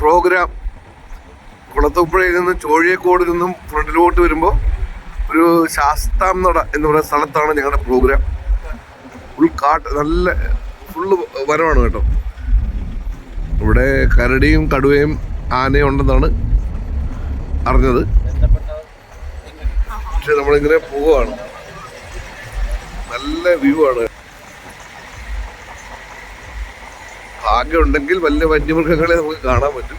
Programme കുളത്തൂപ്പുഴയിൽ നിന്നും ചോഴിയക്കോടിൽ നിന്നും ഫ്രണ്ടിലോട്ട് വരുമ്പോൾ ഒരു ശാസ്താം നട എന്ന് പറയുന്ന സ്ഥലത്താണ് ഞങ്ങളുടെ പ്രോഗ്രാം. നല്ല ഫുള്ള് വനമാണ് കേട്ടോ. ഇവിടെ കരടിയും കടുവയും ആനയും ഉണ്ടെന്നാണ് അറിഞ്ഞത്. പക്ഷെ നമ്മളിങ്ങനെ പോവുകയാണ്. നല്ല വ്യൂ ആണ്. ഭാഗ്യമുണ്ടെങ്കിൽ വലിയ വന്യമൃഗങ്ങളെ നമുക്ക് കാണാൻ പറ്റും.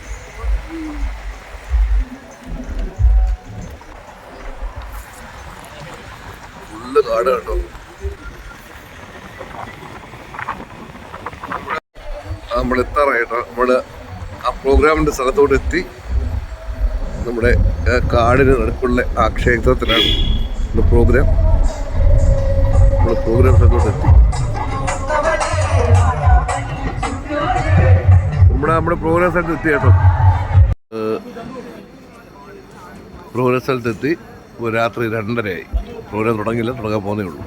ഫുള്ള് കാട് കേട്ടോ. നമ്മൾ എത്താറായിട്ടോ. നമ്മള് ആ പ്രോഗ്രാമിന്റെ സ്ഥലത്തോട്ട് എത്തി. നമ്മുടെ കാടിന് നടുക്കുള്ള ആ ക്ഷേത്രത്തിലാണ് പ്രോഗ്രാം. നമ്മൾ പ്രോഗ്രാം സ്ഥലത്തോട്ട് എത്തി. നമ്മുടെ പ്രോഗ്രാം സ്ഥലത്ത് എത്തി കേട്ടോ. പ്രോഗ്രാം സ്ഥലത്തെത്തി. രാത്രി 2:30 പ്രോഗ്രാം തുടങ്ങിയില്ല, തുടങ്ങാൻ പോകുന്നേ ഉള്ളൂ.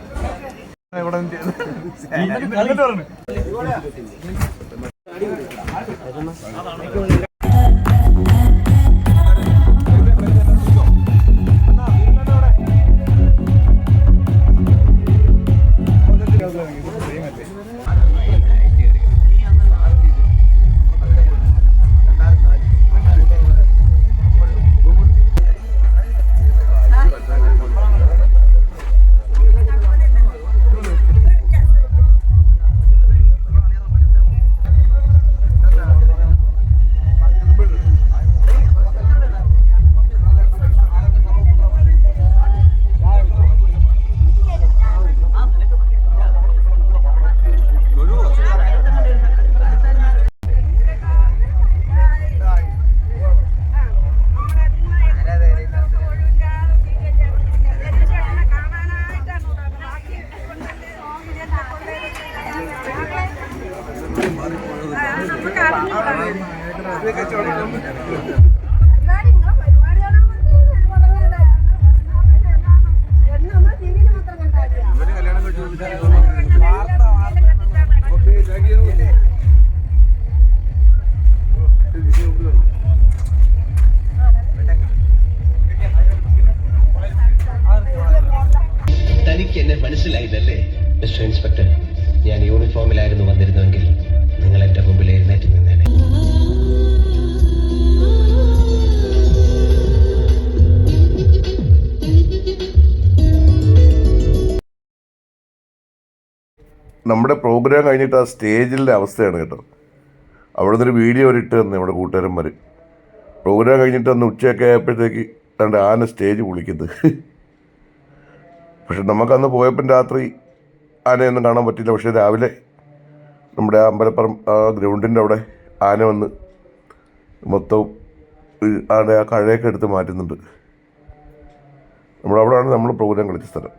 തനിക്ക് എന്നെ മനസ്സിലായില്ലല്ലേ മിസ്റ്റർ ഇൻസ്പെക്ടർ? ഞാൻ യൂണിഫോമിലായിരുന്നു വന്നിരുന്നെങ്കിൽ നിങ്ങൾ എന്റെ മുമ്പിൽ എഴുന്നേറ്റ് നിന്നേനെ. നമ്മുടെ പ്രോഗ്രാം കഴിഞ്ഞിട്ട് ആ സ്റ്റേജിൻ്റെ അവസ്ഥയാണ് കേട്ടോ. അവിടെ നിന്നൊരു വീഡിയോ ഇട്ട് തന്നെ നമ്മുടെ കൂട്ടുകാരന്മാർ. പ്രോഗ്രാം കഴിഞ്ഞിട്ട് അന്ന് ഉച്ചയൊക്കെ ആയപ്പോഴത്തേക്ക് തൻ്റെ ആന സ്റ്റേജ് പൊളിക്കുന്നത്. പക്ഷെ നമുക്കന്ന് പോയപ്പം രാത്രി ആനയൊന്നും കാണാൻ പറ്റില്ല. പക്ഷേ രാവിലെ നമ്മുടെ അമ്പലപ്പുറം ആ ഗ്രൗണ്ടിൻ്റെ അവിടെ ആന വന്ന് മൊത്തം ആന ആ കഴയൊക്കെ എടുത്ത് മാറ്റുന്നുണ്ട്. നമ്മളവിടെയാണ് നമ്മൾ പ്രോഗ്രാം കളിച്ച സ്ഥലം.